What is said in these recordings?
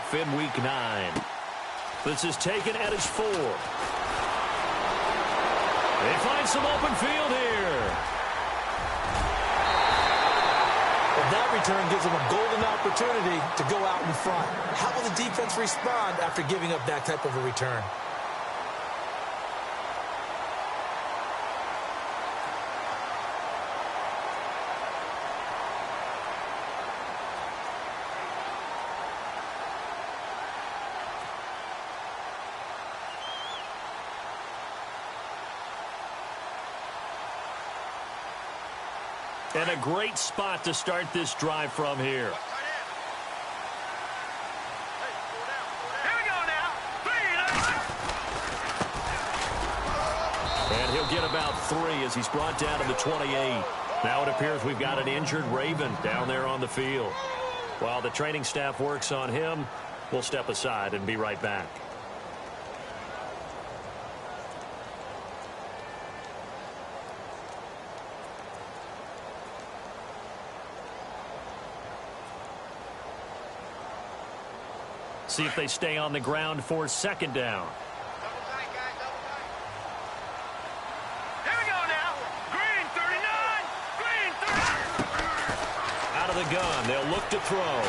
kickoff in Week 9. This is taken at his 4. They find some open field here. Well, that return gives them a golden opportunity to go out in front. How will the defense respond after giving up that type of a return? And a great spot to start this drive from here. And he'll get about 3 as he's brought down to the 28. Now it appears we've got an injured Raven down there on the field. While the training staff works on him, we'll step aside and be right back. See if they stay on the ground for second down. Here we go now. Green 39. Green 39. Out of the gun. They'll look to throw.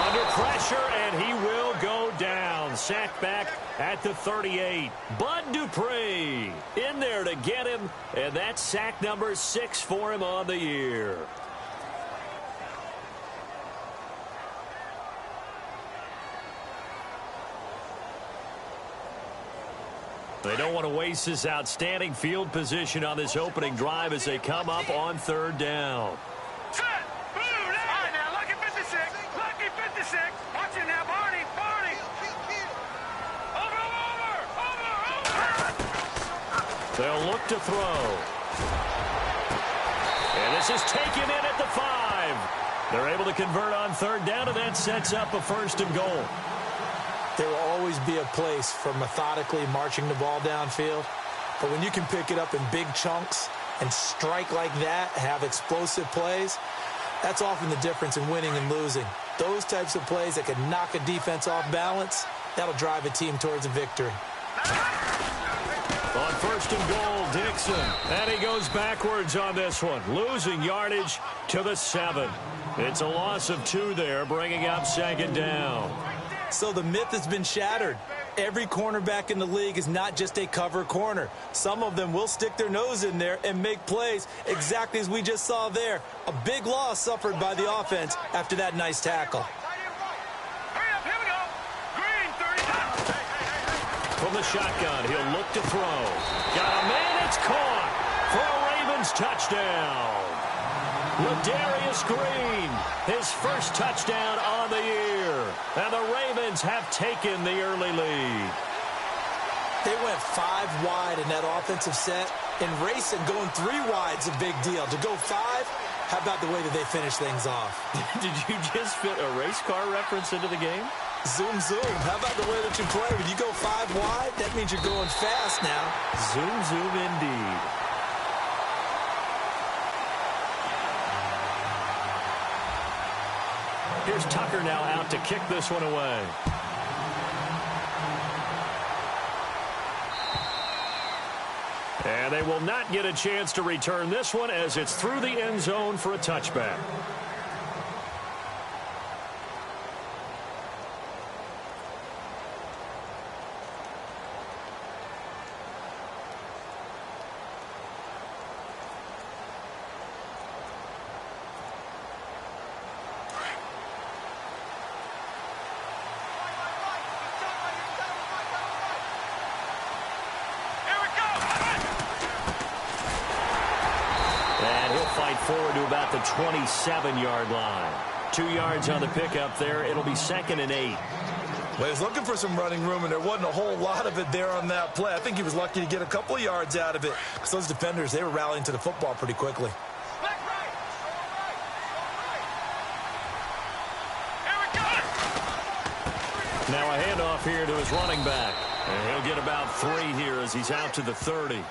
Under pressure, and he will go down. Sacked back at the 38. Bud Dupree in there to get him, and that's sack number 6 for him on the year. They don't want to waste this outstanding field position on this opening drive as they come up on third down. Set. Blue now. All right, now, lucky 56. Lucky 56. Watch it now, Barney. Barney. Over. They'll look to throw. And this is taken in at the 5. They're able to convert on third down, and that sets up a 1st and goal. There will always be a place for methodically marching the ball downfield. But when you can pick it up in big chunks and strike like that, have explosive plays, that's often the difference in winning and losing. Those types of plays that can knock a defense off balance, that'll drive a team towards a victory. On 1st and goal, Dixon. And he goes backwards on this one, losing yardage to the 7. It's a loss of 2 there, bringing up 2nd down. So the myth has been shattered. Every cornerback in the league is not just a cover corner. Some of them will stick their nose in there and make plays exactly as we just saw there. A big loss suffered by the offense after that nice tackle. Hurry up, here we go. Green 39. From the shotgun, he'll look to throw. Got a man, it's caught for a Ravens touchdown. Ladarius Green, his first touchdown on the year. And the Ravens have taken the early lead. They went 5 wide in that offensive set. And racing, going 3 wide's a big deal. To go 5, how about the way that they finish things off? Did you just fit a race car reference into the game? Zoom, zoom. How about the way that you play? When you go 5 wide, that means you're going fast now. Zoom, zoom indeed. Here's Tucker now out to kick this one away. And they will not get a chance to return this one as it's through the end zone for a touchback. Forward to about the 27-yard line. 2 yards on the pickup there. It'll be 2nd and 8. Well, he was looking for some running room, and there wasn't a whole lot of it there on that play. I think he was lucky to get a couple of yards out of it because those defenders, they were rallying to the football pretty quickly. Now a handoff here to his running back. And he'll get about 3 here as he's out to the 30.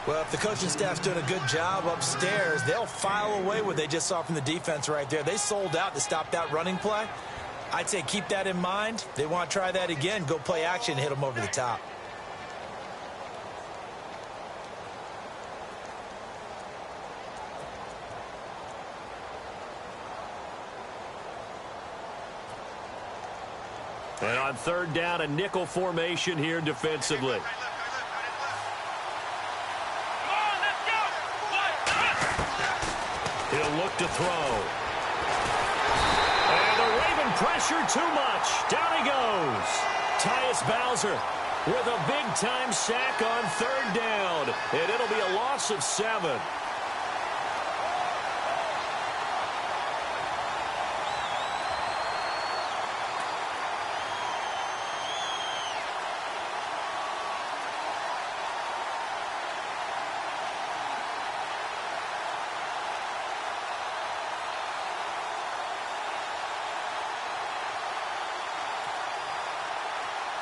Well, if the coaching staff's doing a good job upstairs, they'll file away what they just saw from the defense right there. They sold out to stop that running play. I'd say keep that in mind. They want to try that again. Go play action, hit them over the top. And on third down, a nickel formation here defensively. He'll look to throw. And the Raven pressure too much. Down he goes. Tyus Bowser with a big-time sack on third down. And it'll be a loss of 7.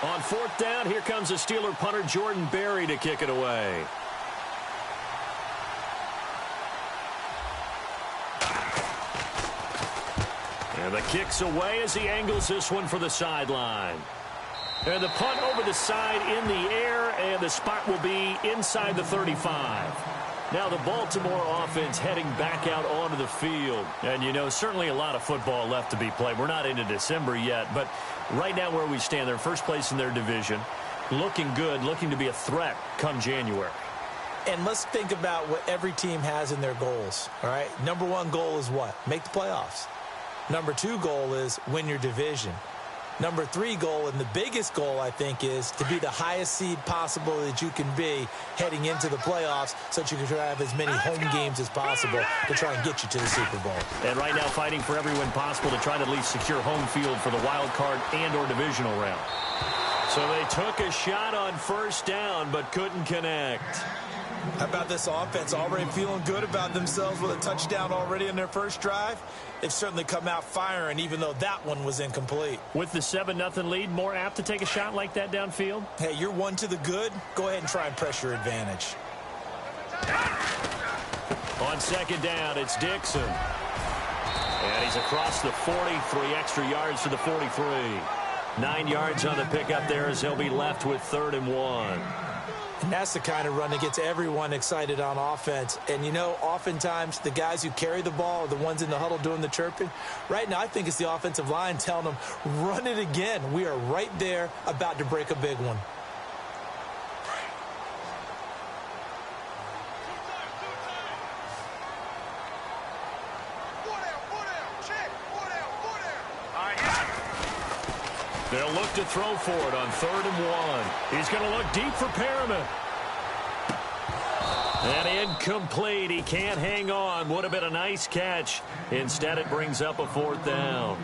On fourth down, here comes the Steeler punter Jordan Berry to kick it away. And the kick's away as he angles this one for the sideline. And the punt over the side in the air, and the spot will be inside the 35. Now the Baltimore offense heading back out onto the field. And, you know, certainly a lot of football left to be played. We're not into December yet, but right now where we stand, they're first place in their division. Looking good, looking to be a threat come January. And let's think about what every team has in their goals, all right? Number one goal is what? Make the playoffs. Number two goal is win your division. Number three goal, and the biggest goal, I think, is to be the highest seed possible that you can be heading into the playoffs so that you can try to have as many home games as possible to try and get you to the Super Bowl. And right now fighting for every win possible to try to at least secure home field for the wild card and or divisional round. So they took a shot on first down but couldn't connect. How about this offense already feeling good about themselves with a touchdown already in their first drive? They've certainly come out firing, even though that one was incomplete. With the 7-0 lead, more apt to take a shot like that downfield? Hey, you're one to the good. Go ahead and try and press your advantage. On second down, it's Dixon. And he's across the 40, 3 extra yards to the 43. 9 yards on the pickup there as he'll be left with 3rd and 1. And that's the kind of run that gets everyone excited on offense. And, you know, oftentimes the guys who carry the ball are the ones in the huddle doing the chirping. Right now, I think it's the offensive line telling them, run it again. We are right there about to break a big one. They'll look to throw for it on 3rd and 1. He's going to look deep for Perriman. And incomplete. He can't hang on. Would have been a nice catch. Instead, it brings up a 4th down.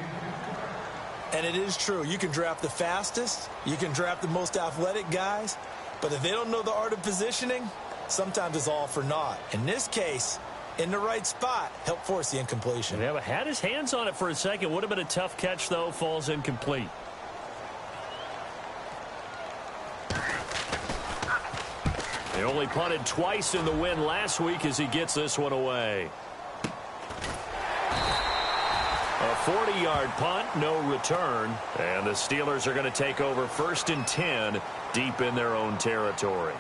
And it is true. You can draft the fastest. You can draft the most athletic guys. But if they don't know the art of positioning, sometimes it's all for naught. In this case, in the right spot, help force the incompletion. Yeah, but had his hands on it for a second. Would have been a tough catch, though. Falls incomplete. They only punted twice in the win last week as he gets this one away. A 40-yard punt, no return. And the Steelers are going to take over 1st and 10 deep in their own territory.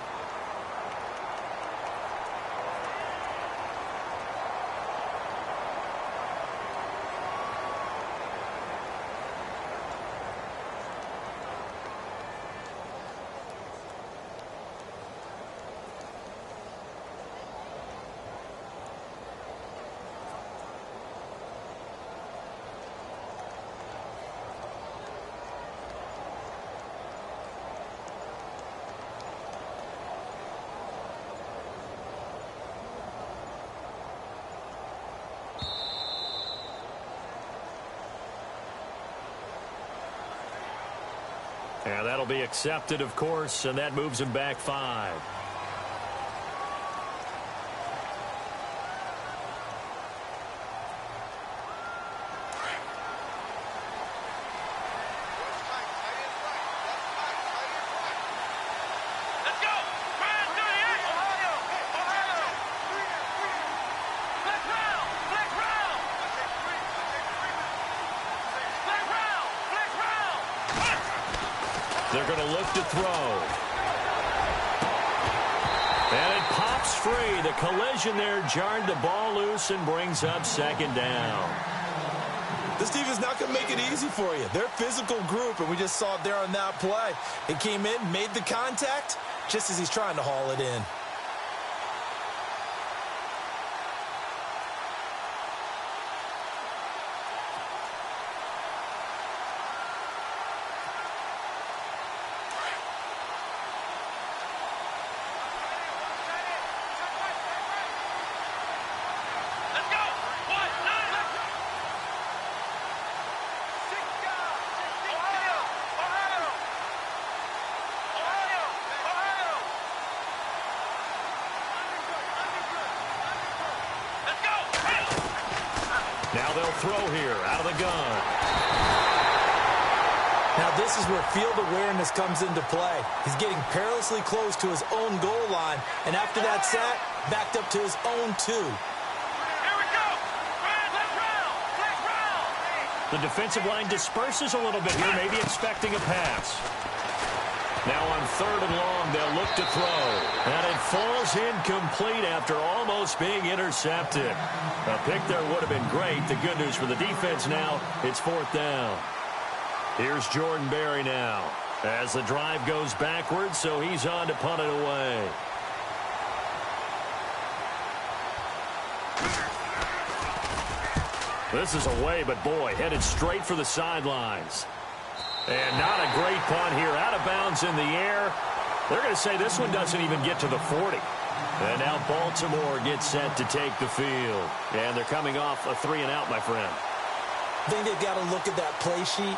And that'll be accepted, of course, and that moves him back 5. They're going to look to throw. And it pops free. The collision there jarred the ball loose and brings up second down. This defense is not going to make it easy for you. They're a physical group, and we just saw it there on that play. It came in, made the contact, just as he's trying to haul it in. Now they'll throw here out of the gun. Now this is where field awareness comes into play. He's getting perilously close to his own goal line, and after that sack, backed up to his own 2. Here we go. Let's round. The defensive line disperses a little bit here, maybe expecting a pass. Now on 3rd and long, they'll look to throw. And it falls incomplete after almost being intercepted. A pick there would have been great. The good news for the defense now, it's 4th down. Here's Jordan Berry now as the drive goes backwards, so he's on to punt it away. This is away, but boy, headed straight for the sidelines. And not a great punt here. Out of bounds in the air. They're going to say this one doesn't even get to the 40. And now Baltimore gets set to take the field. And they're coming off a 3-and-out, my friend. I think they've got to look at that play sheet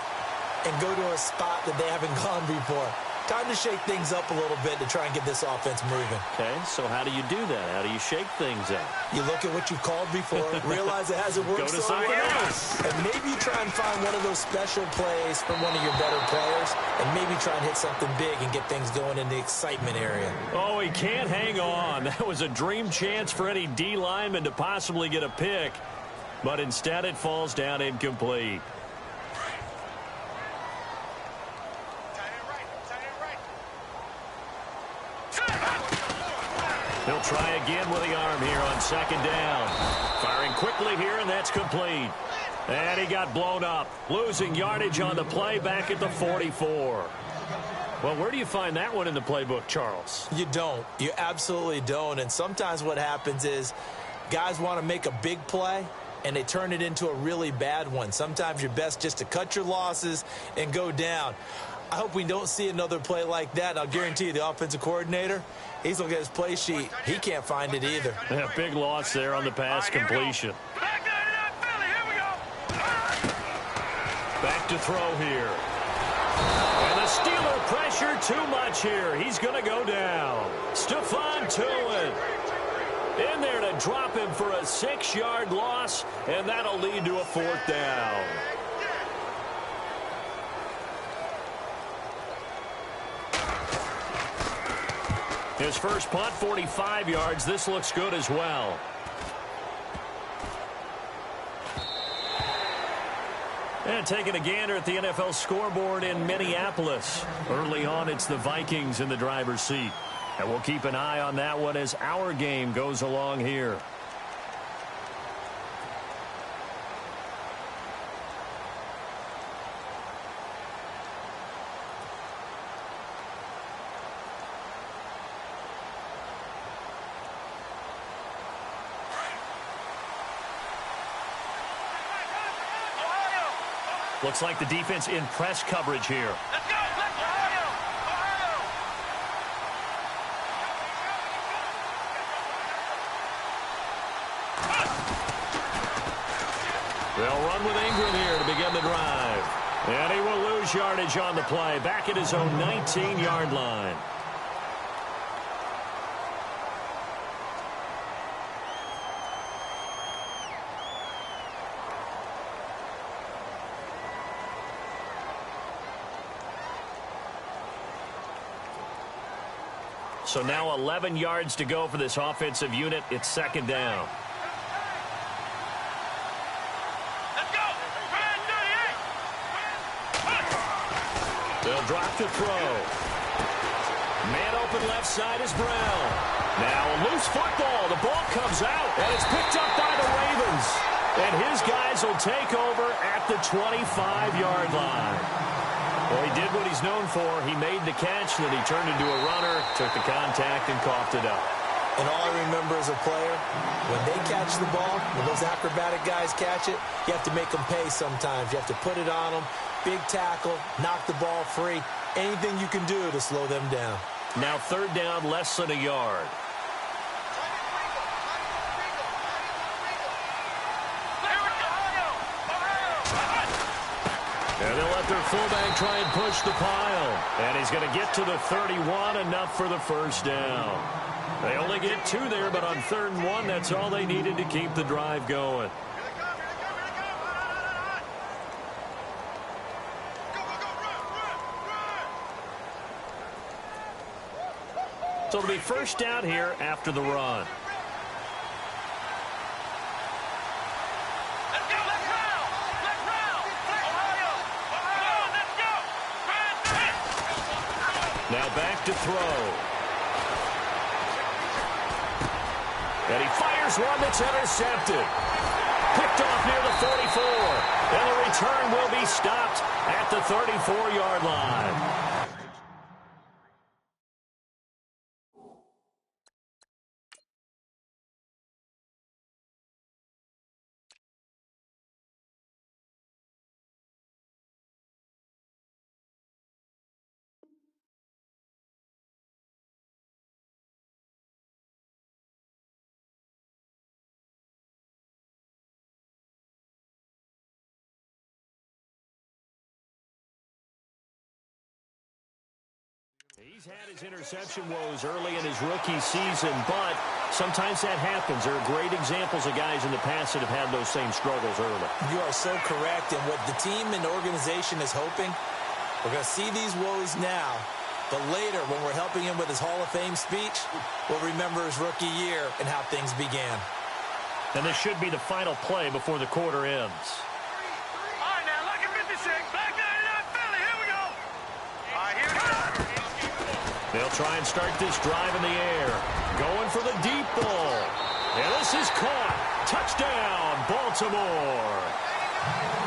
and go to a spot that they haven't gone before. Time to shake things up a little bit to try and get this offense moving. Okay, so how do you do that? How do you shake things up? You look at what you've called before, realize it hasn't worked Go to so something well, else. and maybe you try and find one of those special plays from one of your better players, and maybe try and hit something big and get things going in the excitement area. Oh, he can't hang on. That was a dream chance for any D lineman to possibly get a pick, but instead it falls down incomplete. He'll try again with the arm here on 2nd down. Firing quickly here, and that's complete. And he got blown up. Losing yardage on the play back at the 44. Well, where do you find that one in the playbook, Charles? You don't. You absolutely don't. And sometimes what happens is guys want to make a big play, and they turn it into a really bad one. Sometimes you're best just to cut your losses and go down. I hope we don't see another play like that. And I'll guarantee you the offensive coordinator, he's looking at his play sheet. He can't find it either. Yeah, big loss there on the pass completion. Back to throw here. And the Steeler pressure too much here. He's going to go down. Stephon Tuitt in there to drop him for a 6-yard loss, and that'll lead to a 4th down. His first punt, 45 yards. This looks good as well. And taking a gander at the NFL scoreboard in Minneapolis. Early on, it's the Vikings in the driver's seat. And we'll keep an eye on that one as our game goes along here. Looks like the defense in press coverage here. Let's go! Ohio! They'll run with Ingram here to begin the drive. And he will lose yardage on the play. Back at his own 19-yard line. So now 11 yards to go for this offensive unit. It's 2nd down. Let's go! They'll drop to throw. Man open left side is Brown. Now a loose football. The ball comes out, and it's picked up by the Ravens. And his guys will take over at the 25-yard line. Well, he did what he's known for. He made the catch, then he turned into a runner, took the contact, and coughed it up. And all I remember as a player, when they catch the ball, when those acrobatic guys catch it, you have to make them pay sometimes. You have to put it on them, big tackle, knock the ball free, anything you can do to slow them down. Now third down, less than a yard. And they'll let their fullback try and push the pile. And he's going to get to the 31, enough for the first down. They only get 2 there, but on 3rd and 1, that's all they needed to keep the drive going. So it'll be first down here after the run. Now back to throw. And he fires one that's intercepted. Picked off near the 44. And the return will be stopped at the 34-yard line. He's had his interception woes early in his rookie season, but sometimes that happens. There are great examples of guys in the past that have had those same struggles early. You are so correct, and what the team and organization is hoping, we're going to see these woes now, but later when we're helping him with his Hall of Fame speech, we'll remember his rookie year and how things began. And this should be the final play before the quarter ends. All right, now, look at 56. Back 99 Philly. Here we go. All right, here we go. They'll try and start this drive in the air. Going for the deep ball. And this is caught. Touchdown, Baltimore.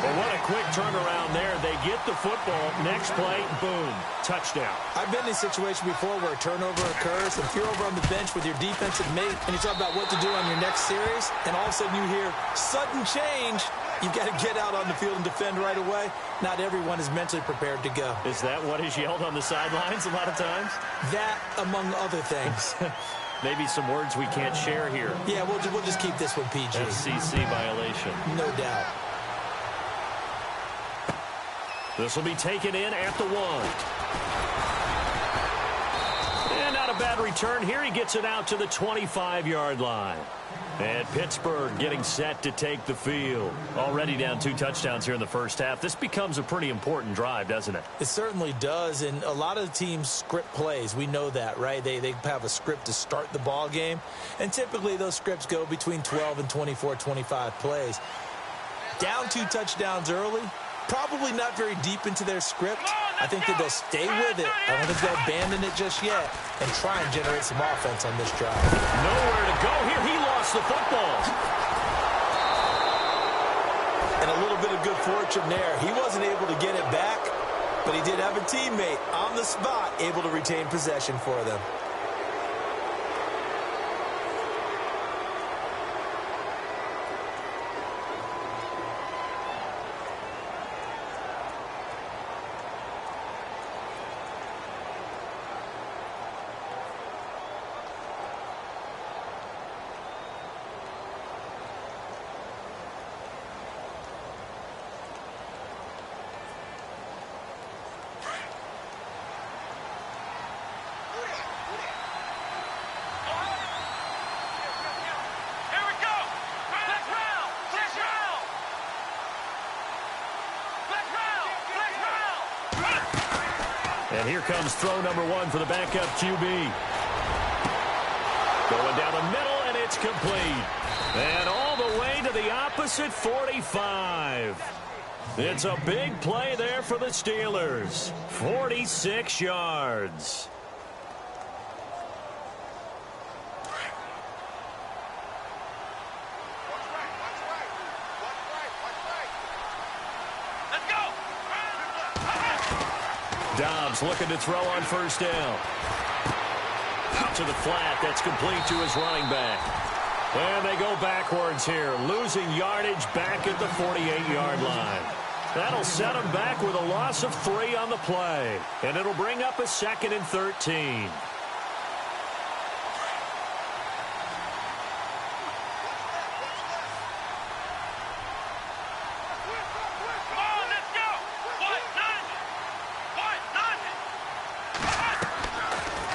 Well, what a quick turnaround there. They get the football. Next play, boom, touchdown. I've been in a situation before where a turnover occurs. If you're over on the bench with your defensive mate and you talk about what to do on your next series, and all of a sudden you hear sudden change, you've got to get out on the field and defend right away. Not everyone is mentally prepared to go. Is that what is yelled on the sidelines a lot of times? That, among other things. Maybe some words we can't share here. Yeah, we'll just keep this one PG. FCC violation. No doubt. This will be taken in at the 1. And not a bad return here. He gets it out to the 25-yard line. And Pittsburgh getting set to take the field. Already down 2 touchdowns here in the first half. This becomes a pretty important drive, doesn't it? It certainly does, and a lot of the teams script plays. We know that, right? They have a script to start the ball game, and typically those scripts go between 12 and 24, 25 plays. Down 2 touchdowns early, probably not very deep into their script. I think that they'll stay with it. I don't think they'll abandon it just yet and try and generate some offense on this drive. Nowhere to go here. He lost the football. And a little bit of good fortune there. He wasn't able to get it back, but he did have a teammate on the spot able to retain possession for them. And here comes throw number 1 for the backup QB. Going down the middle, and it's complete. And all the way to the opposite 45. It's a big play there for the Steelers. 46 yards. Dobbs looking to throw on first down. Out to the flat. That's complete to his running back. And they go backwards here, losing yardage back at the 48-yard line. That'll set them back with a loss of 3 on the play. And it'll bring up a 2nd and 13.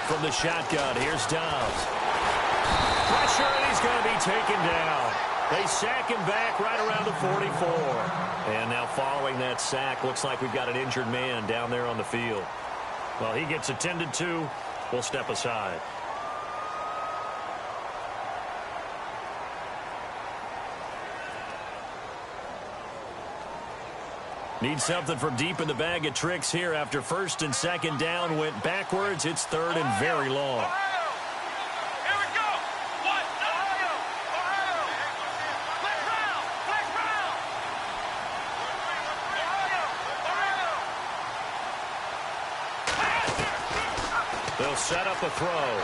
From the shotgun, here's Dobbs. Pressure, and he's going to be taken down. They sack him back right around the 44. And now following that sack, looks like we've got an injured man down there on the field. Well, he gets attended to. We'll step aside. Need something from deep in the bag of tricks here after 1st and 2nd down went backwards. It's 3rd and very long. Here we go. What? Black round. They'll set up a throw.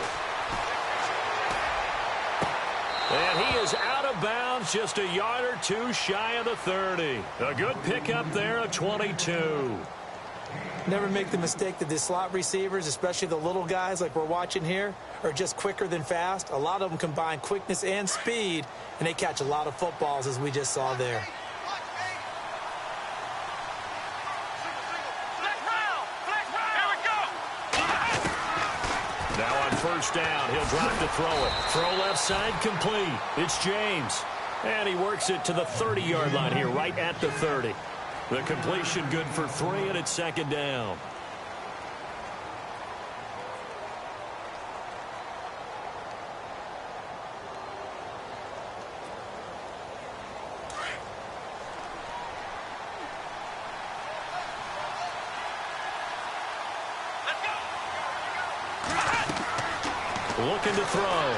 And he is out of bounds, just a yard or 2 shy of the 30. A good pickup there of 22. Never make the mistake that the slot receivers, especially the little guys like we're watching here, are just quicker than fast. A lot of them combine quickness and speed, and they catch a lot of footballs, as we just saw there. First down, he'll drop to throw it. Throw left side, complete. It's James. And he works it to the 30-yard line here, right at the 30. The completion good for 3, and it's 2nd down. Looking to throw.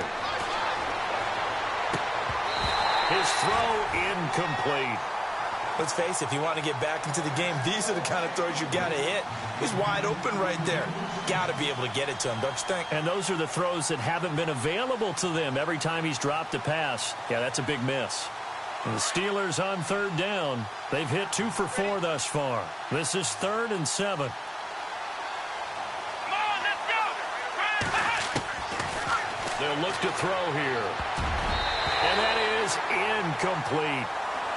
His throw incomplete. Let's face it, if you want to get back into the game, these are the kind of throws you got to hit. He's wide open right there. Got to be able to get it to him, don't you think? And those are the throws that haven't been available to them every time he's dropped a pass. Yeah, that's a big miss. And the Steelers on 3rd down. They've hit 2 for 4 thus far. This is 3rd and 7. They'll look to throw here. And that is incomplete.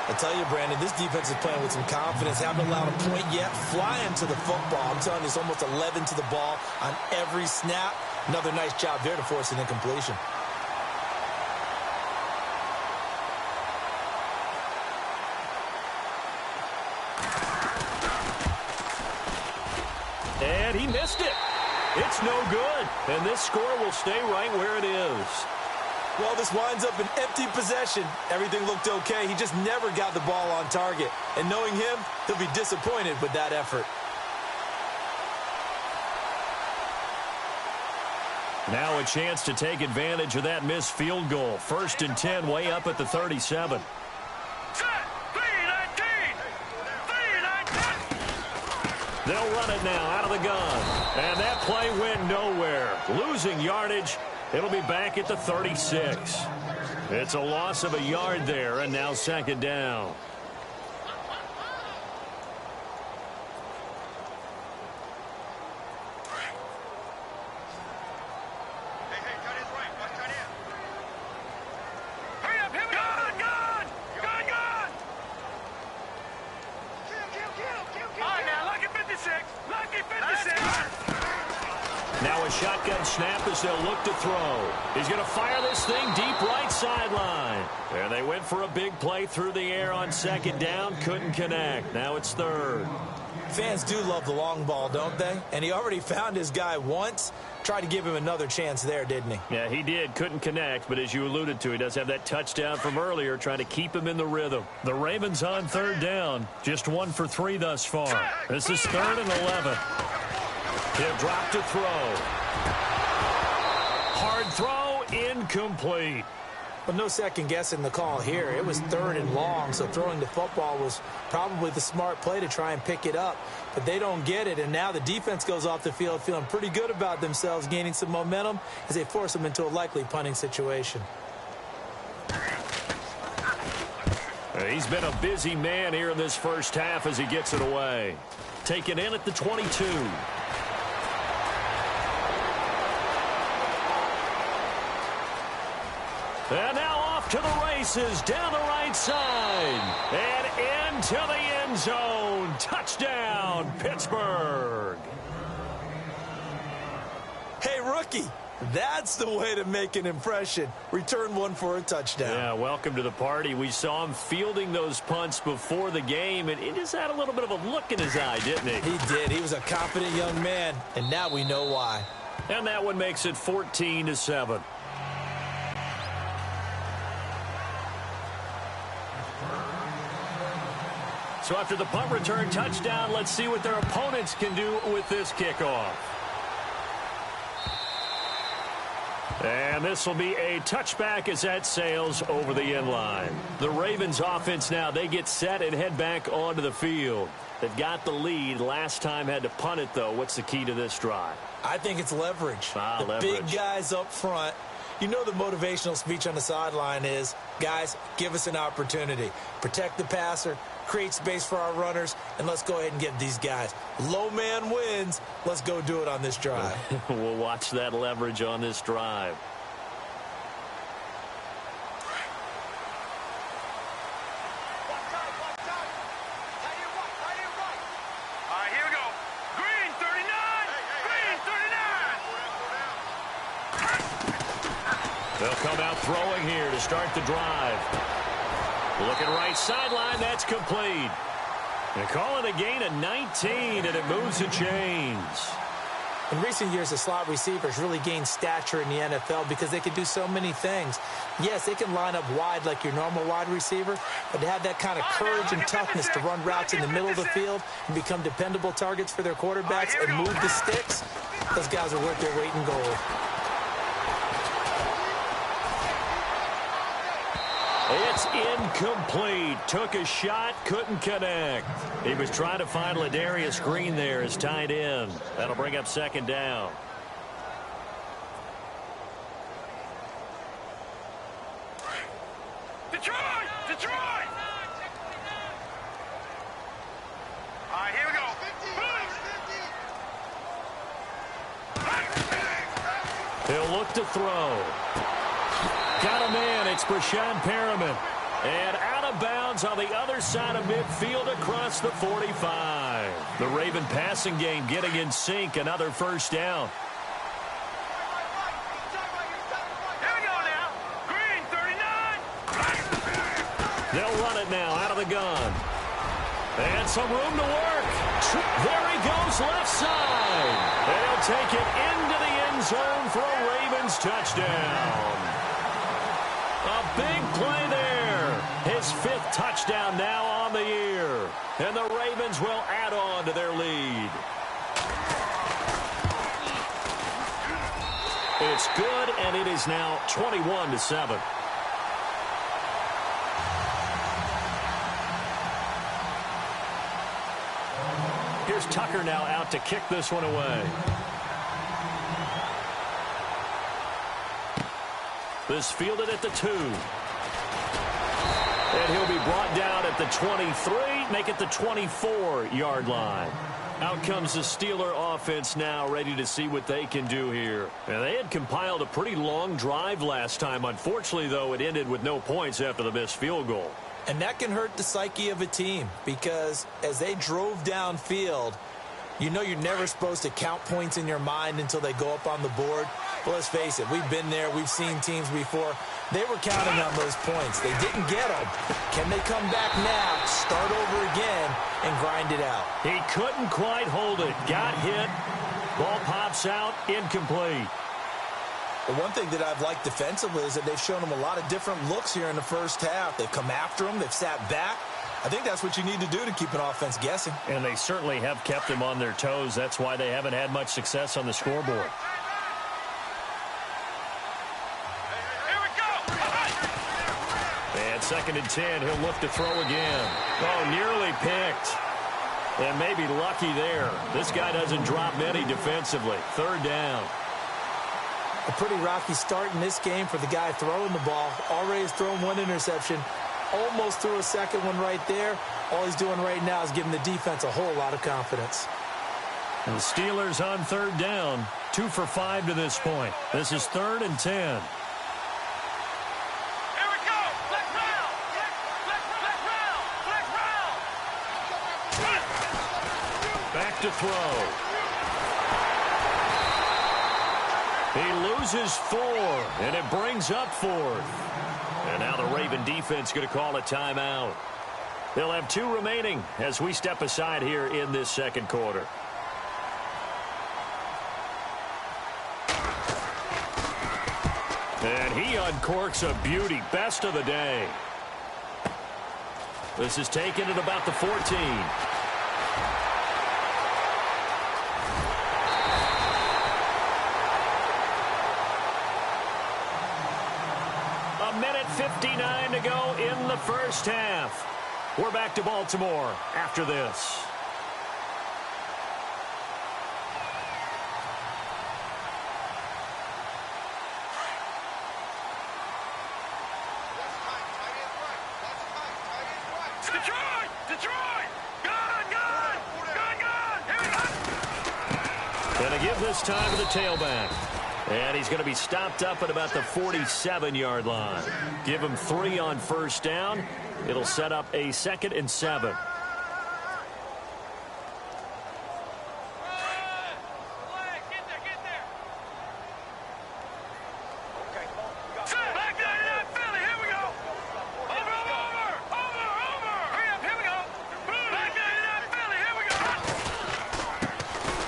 I tell you, Brandon, this defense is playing with some confidence. Haven't allowed a point yet. Flying to the football. I'm telling you, it's almost 11 to the ball on every snap. Another nice job there to force an incompletion. And he missed it. It's no good, and this score will stay right where it is. Well, this winds up an empty possession. Everything looked okay. He just never got the ball on target. And knowing him, he'll be disappointed with that effort. Now a chance to take advantage of that missed field goal. 1st and 10, way up at the 37. They'll run it now out of the gun. And that play went nowhere. Losing yardage. It'll be back at the 36. It's a loss of a yard there, and now 2nd down. Now a shotgun snap as they'll look to throw. He's going to fire this thing deep right sideline. And they went for a big play through the air on 2nd down. Couldn't connect. Now it's 3rd. Fans do love the long ball, don't they? And he already found his guy once. tried to give him another chance there, didn't he? Yeah, he did. Couldn't connect, but as you alluded to, he does have that touchdown from earlier, trying to keep him in the rhythm. The Ravens on third down, just 1 for 3 thus far. This is 3rd and 11. He'll drop to throw. Hard throw, incomplete. Well, no second guessing the call here. It was 3rd and long, so throwing the football was probably the smart play to try and pick it up. But they don't get it, and now the defense goes off the field feeling pretty good about themselves, gaining some momentum as they force them into a likely punting situation. He's been a busy man here in this first half as he gets it away. Taken in at the 22. And now off to the races, down the right side, and into the end zone. Touchdown, Pittsburgh. Hey, rookie, that's the way to make an impression. Return one for a touchdown. Yeah, welcome to the party. We saw him fielding those punts before the game, and he just had a little bit of a look in his eye, didn't he? He did. He was a confident young man, and now we know why. And that one makes it 14-7. So after the punt return touchdown, let's see what their opponents can do with this kickoff. And this will be a touchback as that sails over the end line. The Ravens offense now, they get set and head back onto the field. They've got the lead. Last time had to punt it, though. What's the key to this drive? I think it's leverage. Leverage. Big guys up front. You know the motivational speech on the sideline is, guys, give us an opportunity. Protect the passer, create space for our runners, and let's go ahead and get these guys. Low man wins. Let's go do it on this drive. We'll watch that leverage on this drive. They'll come out throwing here to start the drive. Looking right sideline, that's complete. They call it a gain of 19, and it moves the chains. In recent years, the slot receivers really gained stature in the NFL because they can do so many things. Yes, they can line up wide like your normal wide receiver, but to have that kind of courage and toughness to run routes in the middle of the field and become dependable targets for their quarterbacks and move the sticks, those guys are worth their weight in gold. It's incomplete. Took a shot, couldn't connect. He was trying to find Ladarius Green there as tight end. That'll bring up 2nd down. Detroit! Detroit! All right, here we go. He'll look to throw. Got a man. It's Brashad Perriman. And out of bounds on the other side of midfield across the 45. The Raven passing game getting in sync. Another 1st down. Here we go now. Green, 39. They'll run it now out of the gun. And some room to work. There he goes left side. They'll take it into the end zone for a Ravens touchdown. A big play there. His 5th touchdown now on the year. And the Ravens will add on to their lead. It's good, and it is now 21-7. Here's Tucker now out to kick this one away. This fielded at the 2. And he'll be brought down at the 23, make it the 24-yard line. Out comes the Steeler offense now, ready to see what they can do here. And they had compiled a pretty long drive last time. Unfortunately, though, it ended with no points after the missed field goal. And that can hurt the psyche of a team because as they drove downfield, you know you're never supposed to count points in your mind until they go up on the board. Well, let's face it, we've been there. We've seen teams before. They were counting on those points. They didn't get them. Can they come back now, start over again, and grind it out? He couldn't quite hold it. Got hit. Ball pops out, incomplete. The one thing that I've liked defensively is that they've shown them a lot of different looks here in the first half. They've come after them. They've sat back. I think that's what you need to do to keep an offense guessing. And they certainly have kept them on their toes. That's why they haven't had much success on the scoreboard. And 2nd and 10, he'll look to throw again. Oh, nearly picked. And maybe lucky there. This guy doesn't drop many defensively. 3rd down. A pretty rocky start in this game for the guy throwing the ball. Already has thrown 1 interception. Almost threw a second one right there. All he's doing right now is giving the defense a whole lot of confidence. And the Steelers on 3rd down. 2 for 5 to this point. This is 3rd and 10. Back to throw. He loses 4, and it brings up 4th. And now the Raven defense going to call a timeout. They'll have 2 remaining as we step aside here in this 2nd quarter. And he uncorks a beauty. Best of the day. This is taken at about the 14. A minute 59 to go in the first half. We're back to Baltimore after this. Detroit! Good! Here we go! Gonna give this time to the tailback. And he's going to be stopped up at about the 47-yard line. Give him 3 on 1st down. It'll set up a 2nd and 7.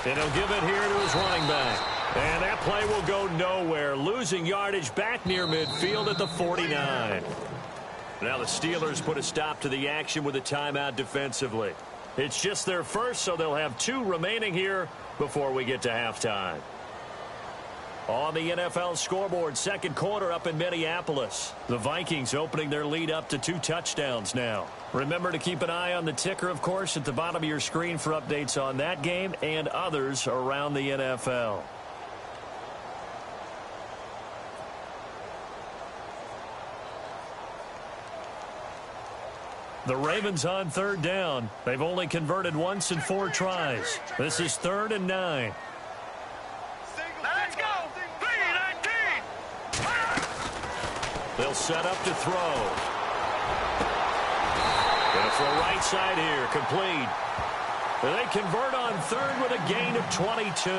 And he'll give it here to his running back. And that play will go nowhere. Losing yardage back near midfield at the 49. Now the Steelers put a stop to the action with a timeout defensively. It's just their first, so they'll have 2 remaining here before we get to halftime. On the NFL scoreboard, 2nd quarter up in Minneapolis. The Vikings opening their lead up to 2 touchdowns now. Remember to keep an eye on the ticker, of course, at the bottom of your screen for updates on that game and others around the NFL. The Ravens on 3rd down. They've only converted once in 4 tries. This is 3rd and 9. Let's go! 3-19! They'll set up to throw. Gonna throw right side here, complete. They convert on 3rd with a gain of 22.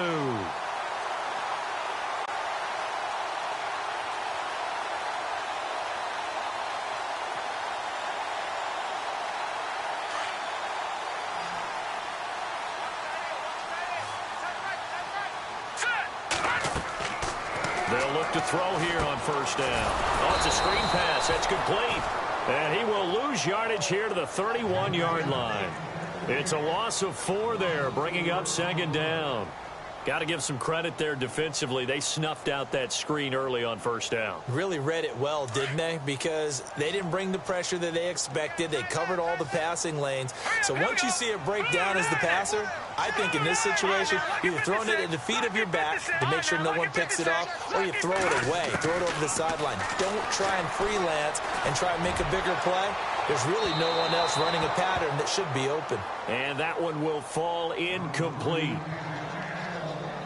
They'll look to throw here on 1st down. Oh, it's a screen pass. That's complete. And he will lose yardage here to the 31-yard line. It's a loss of 4 there, bringing up 2nd down. Got to give some credit there defensively. They snuffed out that screen early on 1st down. Really read it well, didn't they? Because they didn't bring the pressure that they expected. They covered all the passing lanes. So once you see it break down as the passer, I think in this situation, you're throwing it at the feet of your back to make sure no one picks it off, or you throw it away, throw it over the sideline. Don't try and freelance and try and make a bigger play. There's really no one else running a pattern that should be open. And that one will fall incomplete.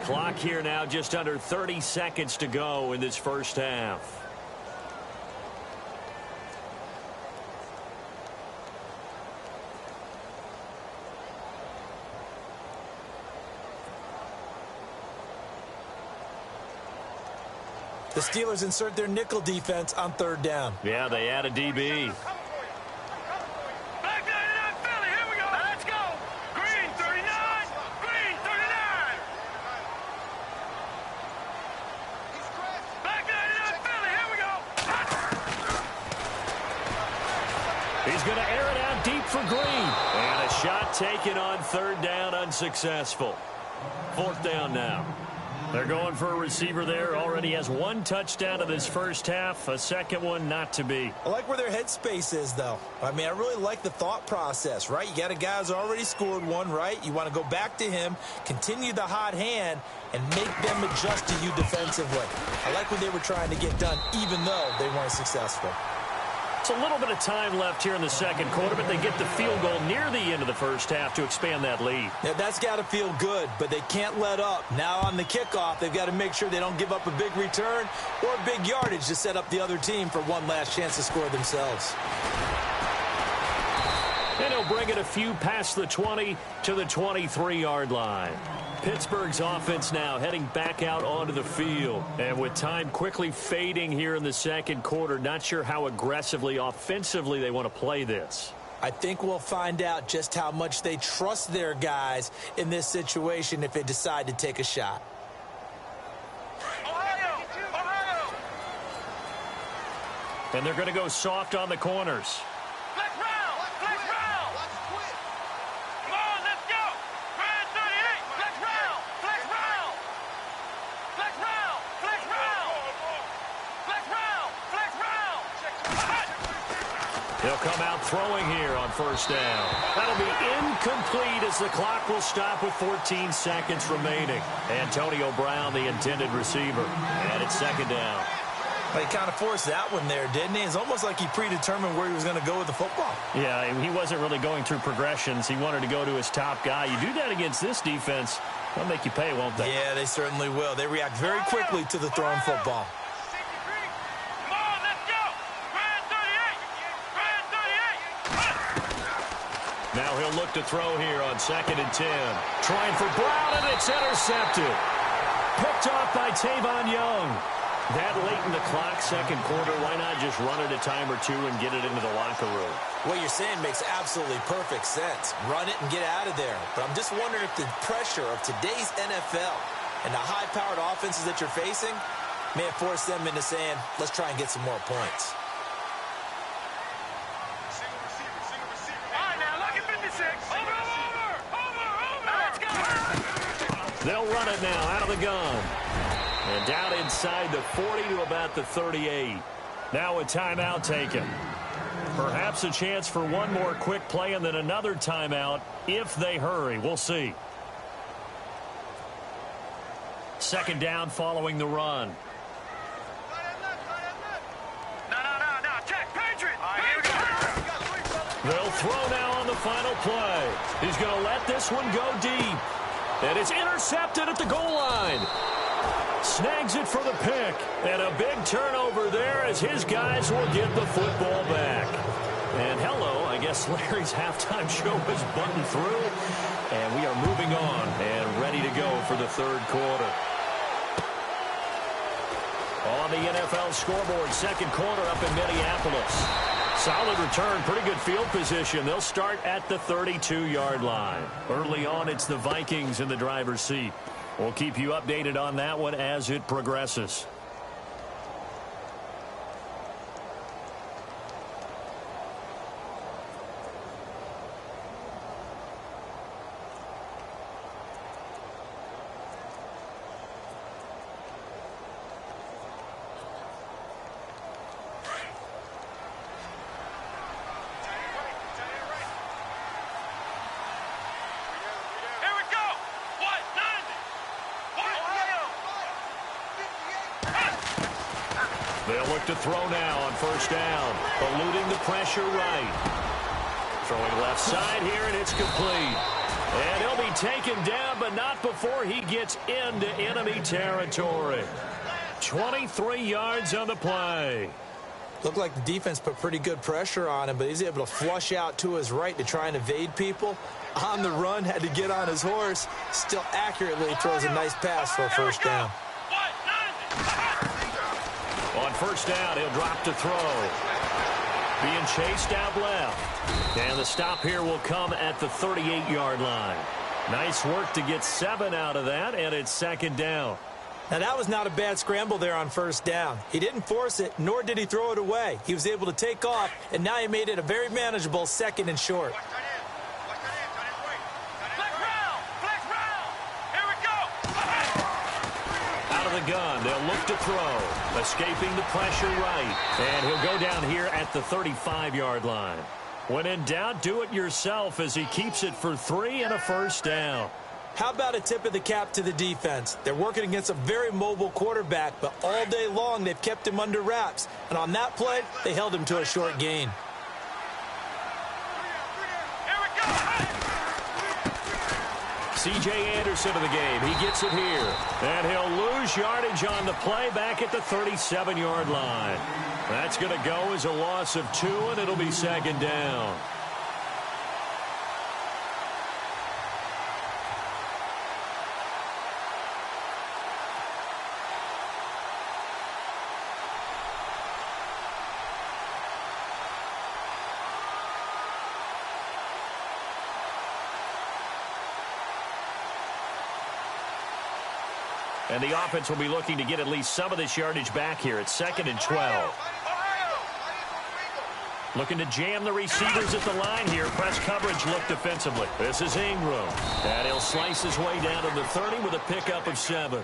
Clock here now just under 30 seconds to go in this first half. The Steelers insert their nickel defense on 3rd down. Yeah, they add a DB. for Green. And a shot taken on third down, unsuccessful. Fourth down now. They're going for a receiver there. Already has one touchdown in this first half. A second one not to be. I like where their headspace is, though. I mean, I really like the thought process, right? You got a guy who's already scored one, right? You want to go back to him, continue the hot hand, and make them adjust to you defensively. I like what they were trying to get done, even though they weren't successful. It's a little bit of time left here in the second quarter, but they get the field goal near the end of the first half to expand that lead. Yeah, that's got to feel good, but they can't let up. Now on the kickoff, they've got to make sure they don't give up a big return or big yardage to set up the other team for one last chance to score themselves. And he'll bring it a few past the 20 to the 23-yard line. Pittsburgh's offense now heading back out onto the field. And with time quickly fading here in the second quarter, not sure how aggressively, offensively they want to play this. I think we'll find out just how much they trust their guys in this situation if they decide to take a shot. Ohio! Ohio! And they're going to go soft on the corners. Let's round! Let's round! Come on, let's go! Grand 38! Let's round! Let's round! Let's round! Let's round! Let's round! Let's round! He'll come out throwing here on first down. That'll be incomplete as the clock will stop with 14 seconds remaining. Antonio Brown, the intended receiver. And it's second down. He kind of forced that one there, didn't he? It's almost like he predetermined where he was going to go with the football. Yeah, he wasn't really going through progressions. He wanted to go to his top guy. You do that against this defense, they'll make you pay, won't they? Yeah, they certainly will. They react very quickly to the thrown football. Come on, let's go! Grand 38! Grand 38! Now he'll look to throw here on 2nd and 10. Trying for Brown, and it's intercepted. Picked off by Tavon Young. That late in the clock, second quarter, why not just run it a time or two and get it into the locker room? What you're saying makes absolutely perfect sense. Run it and get out of there. But I'm just wondering if the pressure of today's NFL and the high-powered offenses that you're facing may have forced them into saying, let's try and get some more points. All right, now, look at 56. Over! Let's go! They'll run it now out of the gun. And down inside the 40 to about the 38. Now a timeout taken. Perhaps a chance for one more quick play and then another timeout if they hurry. We'll see. Second down following the run. No. Check, Patriot! All right, here we go. They'll throw now on the final play. He's going to let this one go deep. And it's intercepted at the goal line. Snags it for the pick. And a big turnover there as his guys will get the football back. And hello, I guess Larry's halftime show is buttoned through. And we are moving on and ready to go for the third quarter. On the NFL scoreboard, second quarter up in Minneapolis. Solid return, pretty good field position. They'll start at the 32-yard line. Early on, it's the Vikings in the driver's seat. We'll keep you updated on that one as it progresses. To throw now on first down. Eluding the pressure right. Throwing left side here, and it's complete. And he'll be taken down, but not before he gets into enemy territory. 23 yards on the play. Looked like the defense put pretty good pressure on him, but he's able to flush out to his right to try and evade people. On the run, had to get on his horse. Still accurately throws a nice pass for a first down. On first down, he'll drop to throw. Being chased out left. And the stop here will come at the 38-yard line. Nice work to get 7 out of that, and it's second down. Now, that was not a bad scramble there on first down. He didn't force it, nor did he throw it away. He was able to take off, and now he made it a very manageable 2nd and short. Out of the gun, they'll look to throw. Escaping the pressure right. And he'll go down here at the 35-yard line. When in doubt, do it yourself as he keeps it for 3 and a first down. How about a tip of the cap to the defense? They're working against a very mobile quarterback, but all day long they've kept him under wraps. And on that play, they held him to a short gain. C.J. Anderson in the game. He gets it here. And he'll lose yardage on the play back at the 37-yard line. That's going to go as a loss of 2, and it'll be 2nd down. And the offense will be looking to get at least some of this yardage back here at 2nd and 12. Looking to jam the receivers at the line here. Press coverage look defensively. This is Ingram. And he'll slice his way down to the 30 with a pickup of 7.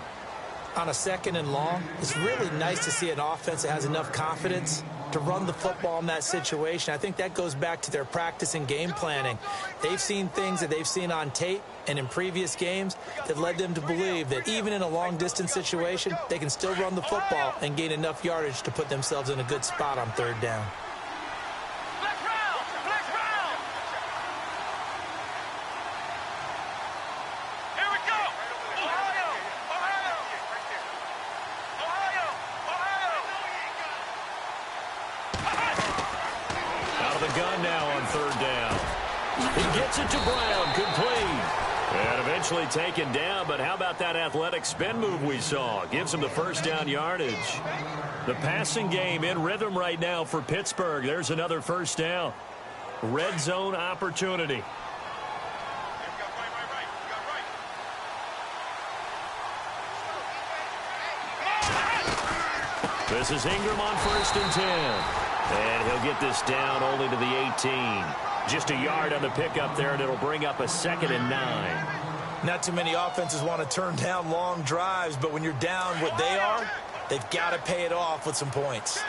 On a 2nd and long, it's really nice to see an offense that has enough confidence to run the football in that situation. I think that goes back to their practice and game planning. They've seen things that they've seen on tape and in previous games that led them to believe that even in a long-distance situation, they can still run the football and gain enough yardage to put themselves in a good spot on 3rd down. It to Brown, complete. And eventually taken down, but how about that athletic spin move we saw? Gives him the first down yardage. The passing game in rhythm right now for Pittsburgh. There's another first down. Red zone opportunity. This is Ingram on 1st and 10. And he'll get this down only to the 18. Just a yard on the pickup there, and it'll bring up a 2nd and 9. Not too many offenses want to turn down long drives, but when you're down what they are, they've got to pay it off with some points.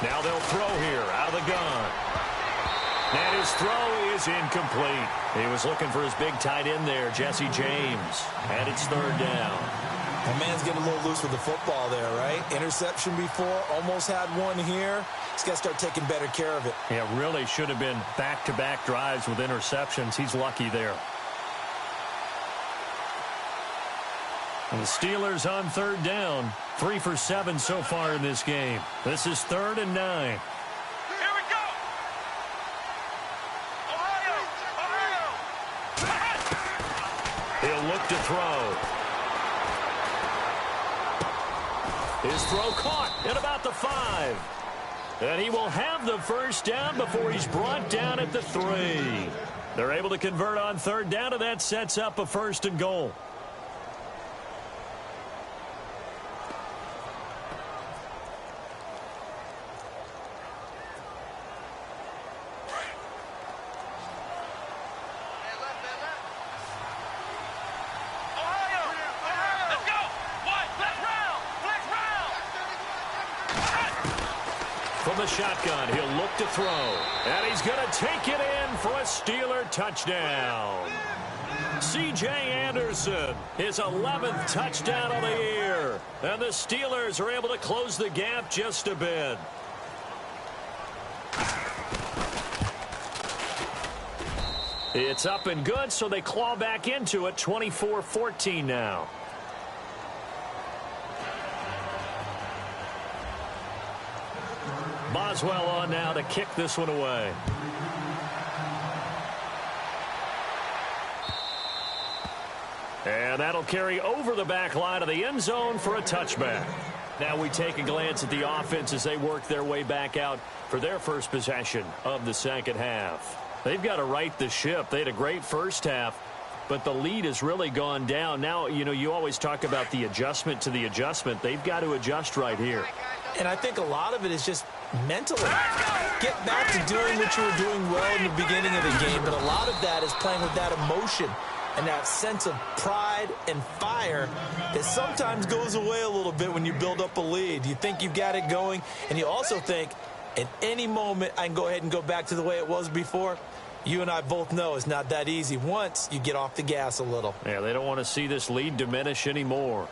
Now they'll throw here out of the gun. And his throw is incomplete. He was looking for his big tight end there, Jesse James. And it's 3rd down. That man's getting a little loose with the football there, right? Interception before, almost had one here. He's got to start taking better care of it. Yeah, really should have been back-to-back drives with interceptions. He's lucky there. And the Steelers on 3rd down. 3 for 7 so far in this game. This is 3rd and 9. He'll look to throw. His throw caught at about the 5. And he will have the first down before he's brought down at the 3. They're able to convert on 3rd down, and that sets up a 1st and goal. From the shotgun, he'll look to throw. And he's going to take it in for a Steeler touchdown. C.J. Anderson, his 11th touchdown of the year. And the Steelers are able to close the gap just a bit. It's up and good, so they claw back into it. 24-14 now. Boswell on now to kick this one away. And that'll carry over the back line of the end zone for a touchback. Now we take a glance at the offense as they work their way back out for their first possession of the second half. They've got to right the ship. They had a great first half, but the lead has really gone down. Now, you always talk about the adjustment to the adjustment. They've got to adjust right here. And I think a lot of it is just mentally. Get back to doing what you were doing well in the beginning of the game, but a lot of that is playing with that emotion and that sense of pride and fire that sometimes goes away a little bit when you build up a lead. You think you've got it going, and you also think at any moment I can go ahead and go back to the way it was before. You and I both know it's not that easy once you get off the gas a little. Yeah, they don't want to see this lead diminish anymore.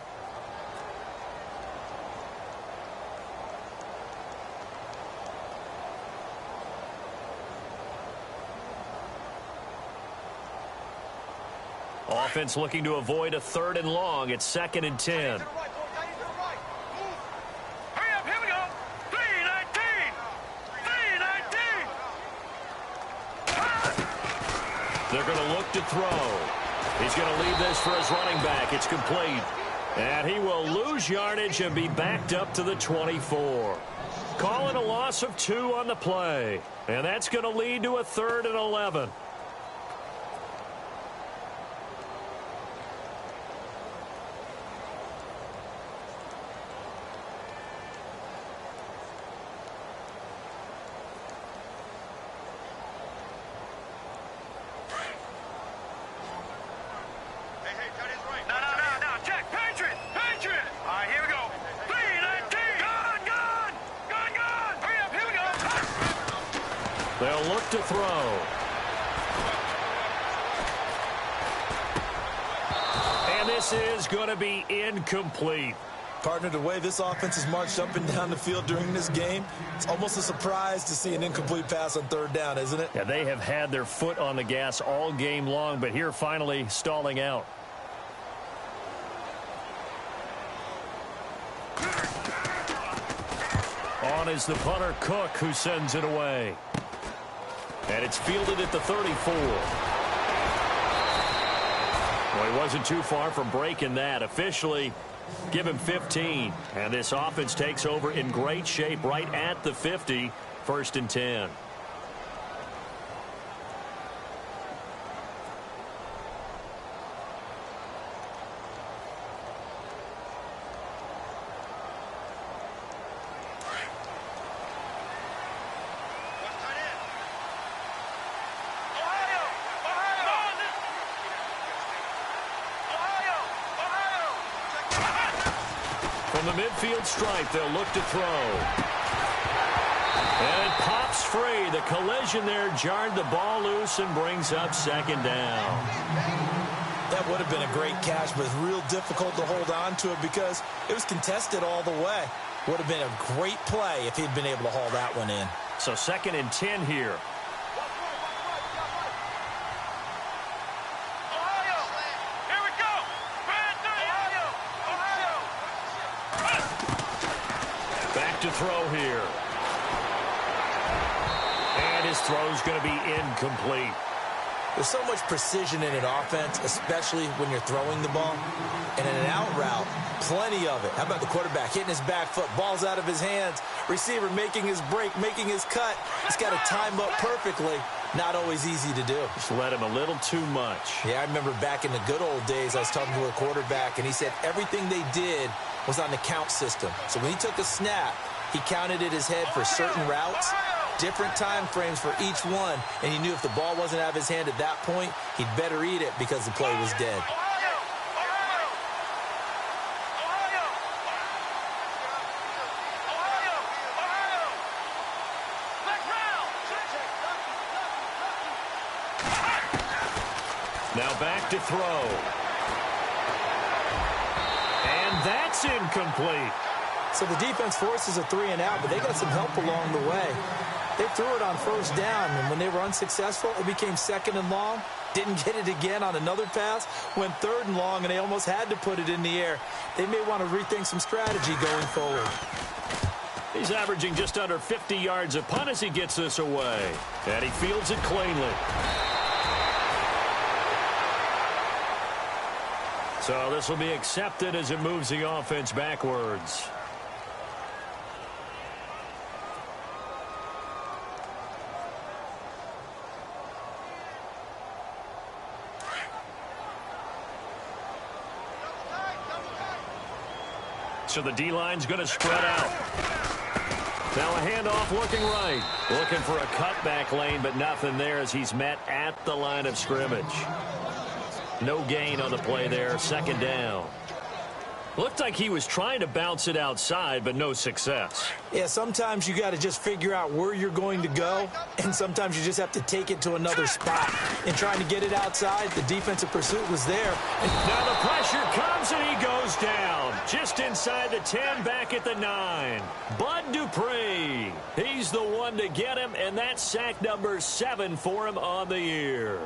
Offense looking to avoid a 3rd and long. It's 2nd and 10. Hurry up, here we go. 3-19. 3-19. They're going to look to throw. He's going to leave this for his running back. It's complete. And he will lose yardage and be backed up to the 24. Calling a loss of 2 on the play. And that's going to lead to a 3rd and 11. They'll look to throw. And this is going to be incomplete. Partner, the way this offense has marched up and down the field during this game, it's almost a surprise to see an incomplete pass on 3rd down, isn't it? Yeah, they have had their foot on the gas all game long, but here finally stalling out. On is the punter, Cook, who sends it away. And it's fielded at the 34. Well, he wasn't too far from breaking that. Officially, give him 15. And this offense takes over in great shape right at the 50. 1st and 10. From the midfield stripe, they'll look to throw. And it pops free. The collision there jarred the ball loose and brings up 2nd down. That would have been a great catch, but it's real difficult to hold on to it because it was contested all the way. Would have been a great play if he'd been able to haul that one in. So 2nd and 10 here. To throw here. And his throw's going to be incomplete. There's so much precision in an offense, especially when you're throwing the ball. And in an out route, plenty of it. How about the quarterback hitting his back foot, ball's out of his hands, receiver making his break, making his cut. He's got to time up perfectly. Not always easy to do. Just let him a little too much. Yeah, I remember back in the good old days, I was talking to a quarterback, and he said everything they did was on the count system. So when he took a snap, he counted in his head for certain routes, different time frames for each one, and he knew if the ball wasn't out of his hand at that point, he'd better eat it because the play was dead. Now back to throw. And that's incomplete. So the defense forces a 3 and out, but they got some help along the way. They threw it on 1st down, and when they were unsuccessful, it became 2nd and long. Didn't get it again on another pass. Went 3rd and long, and they almost had to put it in the air. They may want to rethink some strategy going forward. He's averaging just under 50 yards a punt as he gets this away. And he fields it cleanly. So this will be accepted as it moves the offense backwards. So the D-line's going to spread out. Now a handoff looking right. Looking for a cutback lane, but nothing there as he's met at the line of scrimmage. No gain on the play there. Second down. Looked like he was trying to bounce it outside, but no success. Yeah, sometimes you got to just figure out where you're going to go, and sometimes you just have to take it to another spot. In trying to get it outside, the defensive pursuit was there. And now the pressure comes, and he goes down. Just inside the 10, back at the 9. Bud Dupree. He's the one to get him, and that's sack number 7 for him on the year.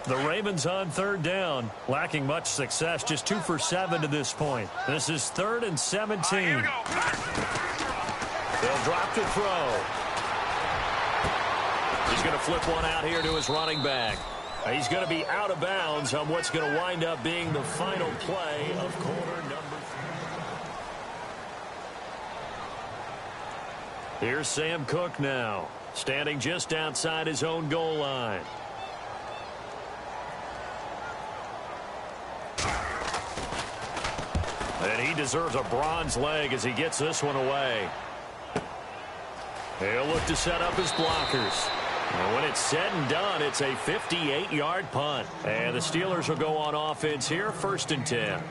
The Ravens on third down, lacking much success, just 2 for 7 to this point. This is 3rd and 17. They'll drop to throw. He's going to flip one out here to his running back. He's going to be out of bounds on what's going to wind up being the final play of quarter number 3. Here's Sam Cook now, standing just outside his own goal line. And he deserves a bronze leg as he gets this one away. He'll look to set up his blockers. And when it's said and done, it's a 58-yard punt. And the Steelers will go on offense here, 1st and 10.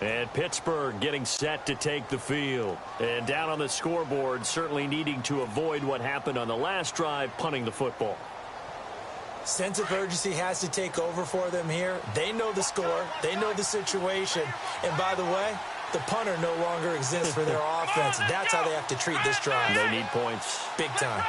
And Pittsburgh getting set to take the field. And down on the scoreboard, certainly needing to avoid what happened on the last drive, punting the football. Sense of urgency has to take over for them here. They know the score. They know the situation. And by the way, the punter no longer exists for their offense. That's how they have to treat this drive. They need points. Big time.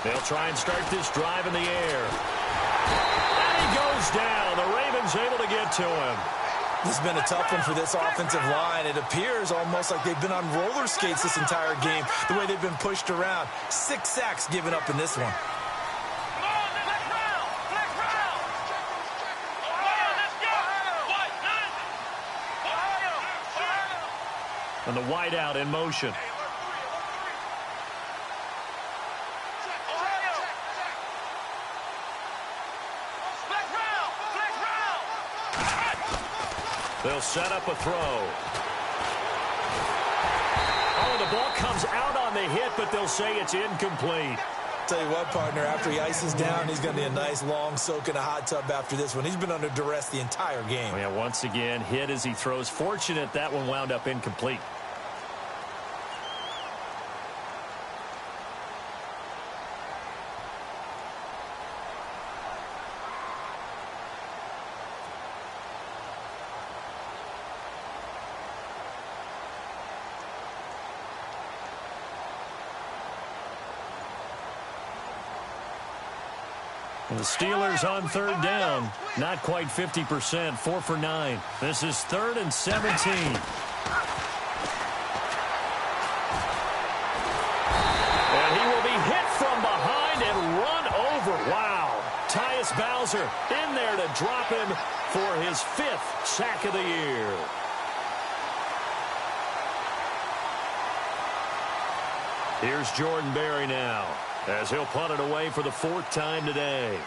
They'll try and start this drive in the air. And he goes down. The Ravens able to get to him. This has been a tough one for this offensive line. It appears almost like they've been on roller skates this entire game, the way they've been pushed around. 6 sacks given up in this one. And the wideout in motion. They'll set up a throw. Oh, the ball comes out on the hit, but they'll say it's incomplete. Tell you what, partner, after he ices down, he's going to be a nice long soak in a hot tub after this one. He's been under duress the entire game. Yeah, once again, hit as he throws. Fortunate that one wound up incomplete. The Steelers on third down, not quite 50%, 4 for 9. This is 3rd and 17. And he will be hit from behind and run over. Wow. Tyus Bowser in there to drop him for his 5th sack of the year. Here's Jordan Berry now, as he'll punt it away for the 4th time today.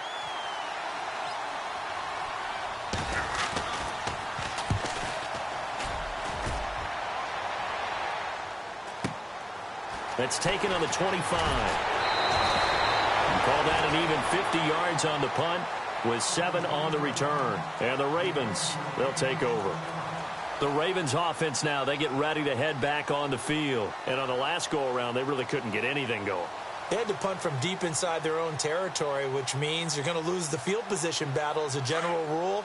That's taken on the 25. You call that an even 50 yards on the punt with 7 on the return. And the Ravens, they'll take over. The Ravens offense now, they get ready to head back on the field. And on the last go-around, they really couldn't get anything going. They had to punt from deep inside their own territory, which means you're going to lose the field position battle as a general rule.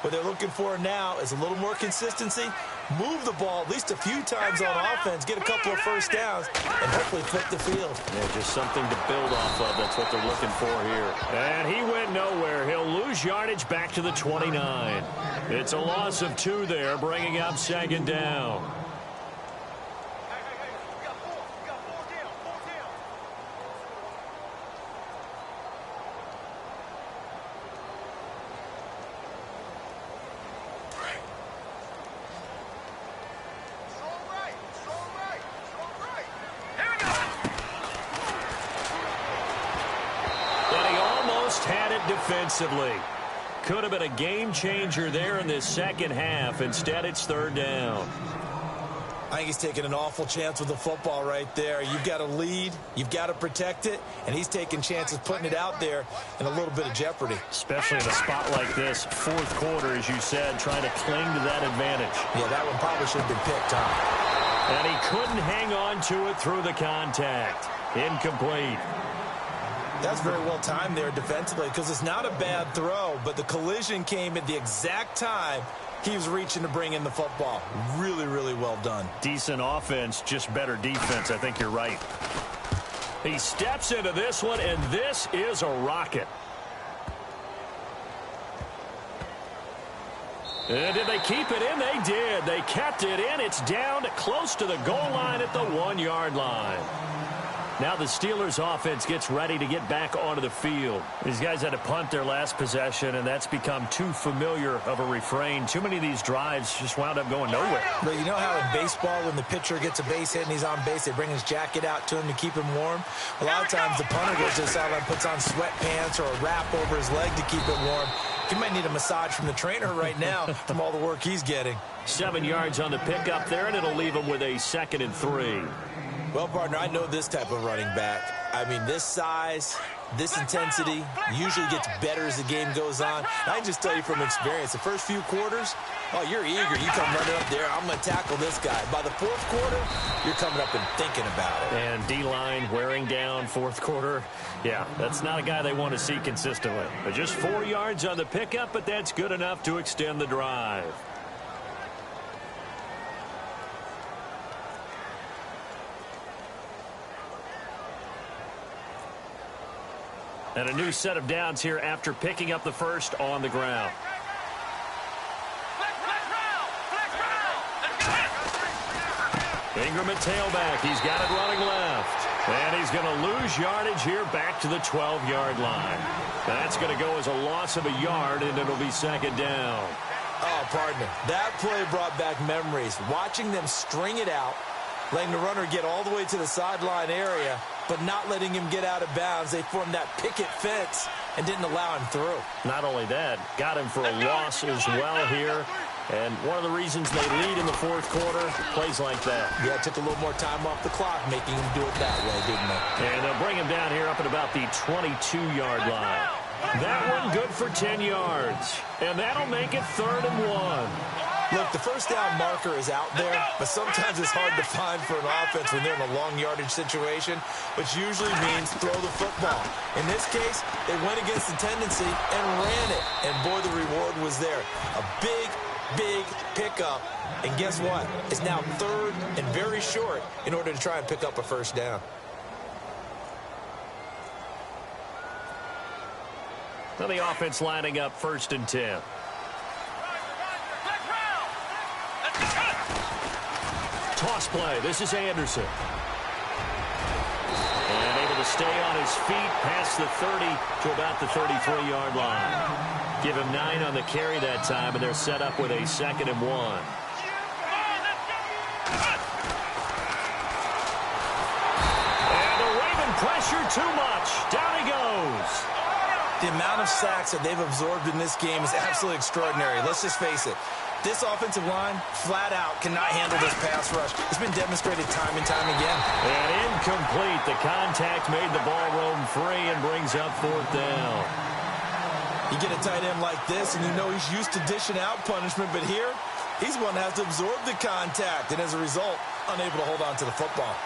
What they're looking for now is a little more consistency, move the ball at least a few times on offense, get a couple of first downs, and hopefully flip the field. Yeah, just something to build off of. That's what they're looking for here. And he went nowhere. He'll lose yardage back to the 29. It's a loss of 2 there, bringing up 2nd down. defensively. Could have been a game changer there in this second half. Instead, it's third down. I think he's taking an awful chance with the football right there. You've got to lead, you've got to protect it, and he's taking chances putting it out there in a little bit of jeopardy. Especially in a spot like this, fourth quarter, as you said, trying to cling to that advantage. Yeah, that one probably should have been picked, huh? And he couldn't hang on to it through the contact. Incomplete. That's very well timed there defensively because it's not a bad throw, but the collision came at the exact time he was reaching to bring in the football. Really, really well done. Decent offense, just better defense. I think you're right. He steps into this one, and this is a rocket. And did they keep it in? They did. They kept it in. It's down close to the goal line at the 1-yard line. Now the Steelers offense gets ready to get back onto the field. These guys had to punt their last possession, and that's become too familiar of a refrain. Too many of these drives just wound up going nowhere. But you know how in baseball, when the pitcher gets a base hit and he's on base, they bring his jacket out to him to keep him warm? A lot of times the punter goes to the sideline, puts on sweatpants or a wrap over his leg to keep it warm. He might need a massage from the trainer right now from all the work he's getting. 7 yards on the pickup there, and it'll leave him with a 2nd and 3. Well, partner, I know this type of running back. I mean, this size, this intensity usually gets better as the game goes on. I can just tell you from experience, the first few quarters, oh, you're eager. You come running up there, I'm going to tackle this guy. By the fourth quarter, you're coming up and thinking about it. And D-line wearing down fourth quarter. Yeah, that's not a guy they want to see consistently. But just 4 yards on the pickup, but that's good enough to extend the drive. And a new set of downs here after picking up the first on the ground. Ingram at tailback. He's got it running left. And he's going to lose yardage here back to the 12-yard line. That's going to go as a loss of a yard, and it'll be 2nd down. Oh, partner, that play brought back memories. Watching them string it out, letting the runner get all the way to the sideline area, but not letting him get out of bounds. They formed that picket fence and didn't allow him through. Not only that, got him for a loss as well here. And one of the reasons they lead in the fourth quarter, plays like that. Yeah, it took a little more time off the clock, making him do it that way, didn't they? And they'll bring him down here up at about the 22-yard line. That one good for 10 yards. And that'll make it 3rd and 1. Look, the first down marker is out there, but sometimes it's hard to find for an offense when they're in a long yardage situation, which usually means throw the football. In this case, they went against the tendency and ran it, and boy, the reward was there. A big pickup, and guess what? It's now 3rd and very short in order to try and pick up a first down. Now the offense lining up 1st and 10. Toss play. This is Anderson. And able to stay on his feet past the 30 to about the 33-yard line. Give him 9 on the carry that time, and they're set up with a 2nd and 1. And the Raven pressure too much. Down he goes. The amount of sacks that they've absorbed in this game is absolutely extraordinary. Let's just face it. This offensive line, flat out, cannot handle this pass rush. It's been demonstrated time and time again. And incomplete. The contact made the ball roam free and brings up 4th down. You get a tight end like this, and you know he's used to dishing out punishment, but here, he's one that has to absorb the contact, and as a result, unable to hold on to the football.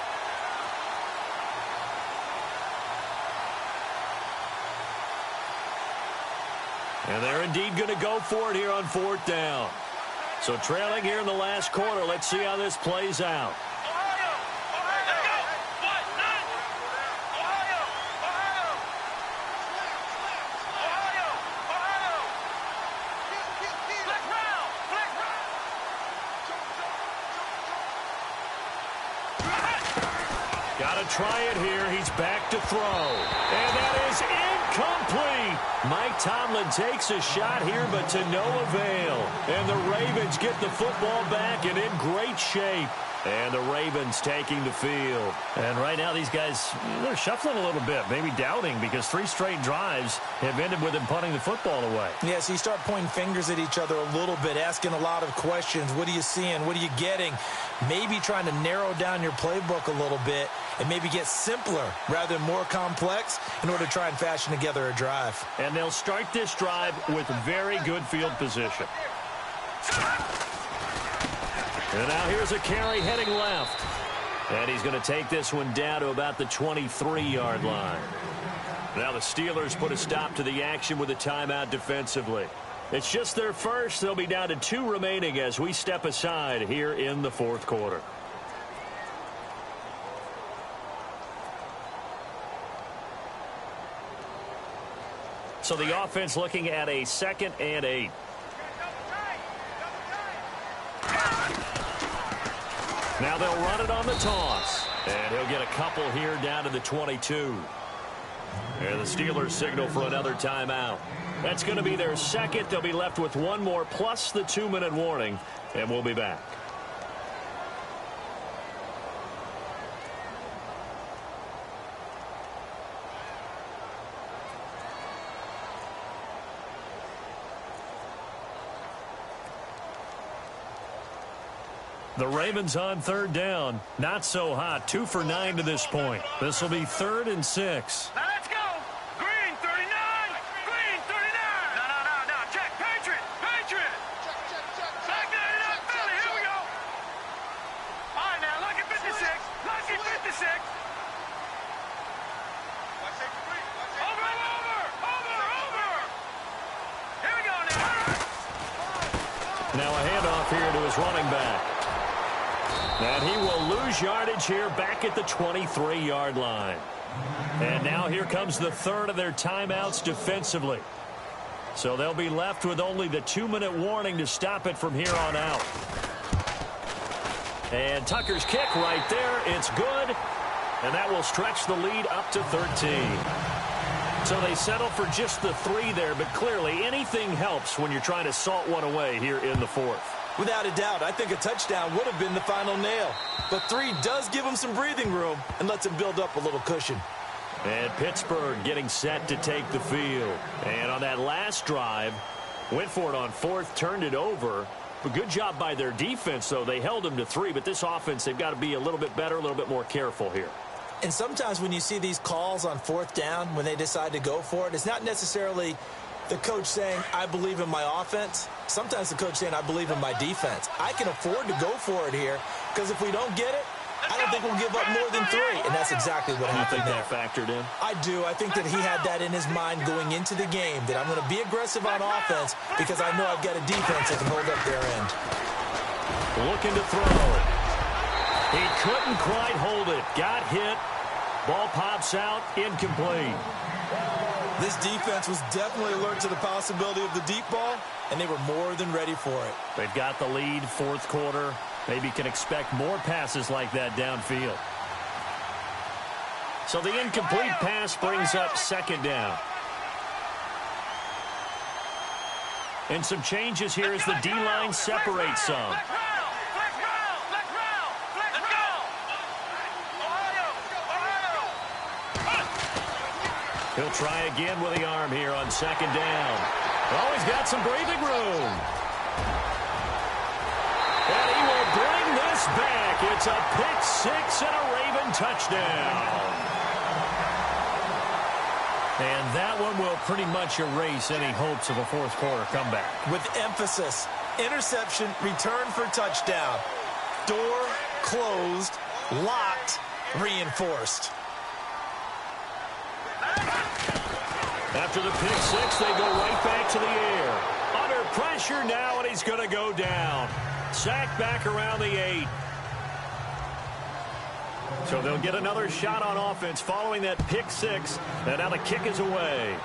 And they're indeed going to go for it here on 4th down. So trailing here in the last quarter. Let's see how this plays out. Got to try it here. He's back to throw. And that is incomplete. Mike Tomlin takes a shot here, but to no avail. And the Ravens get the football back and in great shape. And the Ravens taking the field. And right now these guys, they're shuffling a little bit, maybe doubting, because 3 straight drives have ended with them punting the football away. Yeah, so you start pointing fingers at each other a little bit, asking a lot of questions. What are you seeing? What are you getting? Maybe trying to narrow down your playbook a little bit and maybe get simpler rather than more complex in order to try and fashion together a drive. And they'll start this drive with very good field position. And now here's a carry heading left. And he's going to take this one down to about the 23-yard line. Now the Steelers put a stop to the action with a timeout defensively. It's just their first. They'll be down to 2 remaining as we step aside here in the fourth quarter. So the offense looking at a 2nd and 8. Now they'll run it on the toss. And he'll get a couple here down to the 22. And the Steelers signal for another timeout. That's going to be their second. They'll be left with 1 more plus the 2-minute warning. And we'll be back. The Ravens on 3rd down. Not so hot. 2 for 9 to this point. This will be 3rd and 6. Now let's go. Green 39. Green 39. No. Check. Patriot. Back 99 Philly. Here we go. All right, now lucky 56. Lucky 56. Over. Here we go now. Now a handoff here to his running back. And he will lose yardage here back at the 23-yard line. And now here comes the 3rd of their timeouts defensively. So they'll be left with only the 2-minute warning to stop it from here on out. And Tucker's kick right there. It's good. And that will stretch the lead up to 13. So they settle for just the 3 there, but clearly anything helps when you're trying to salt one away here in the 4th. Without a doubt, I think a touchdown would have been the final nail. But 3 does give him some breathing room and lets him build up a little cushion. And Pittsburgh getting set to take the field. And on that last drive, went for it on 4th, turned it over. A good job by their defense, though. They held them to 3, but this offense, they've got to be a little bit better, a little bit more careful here. And sometimes when you see these calls on 4th down, when they decide to go for it, it's not necessarily the coach saying, I believe in my offense. Sometimes the coach saying, I believe in my defense. I can afford to go for it here because if we don't get it, I don't think we'll give up more than 3. And that's exactly what happened there. You think that factored in? I do. I think that he had that in his mind going into the game, that I'm going to be aggressive on offense because I know I've got a defense that can hold up their end. Looking to throw. He couldn't quite hold it. Got hit. Ball pops out. Incomplete. This defense was definitely alert to the possibility of the deep ball, and they were more than ready for it. They've got the lead, 4th quarter. Maybe can expect more passes like that downfield. So the incomplete pass brings up 2nd down. And some changes here as the D-line separates some. He'll try again with the arm here on 2nd down. Oh, he's got some breathing room. And he will bring this back. It's a pick 6 and a Raven touchdown. And that one will pretty much erase any hopes of a 4th quarter comeback. With emphasis, interception, return for touchdown. Door closed, locked, reinforced. After the pick 6, they go right back to the air. Under pressure now, and he's going to go down. Sacked back around the 8. So they'll get another shot on offense following that pick 6. And now the kick is away.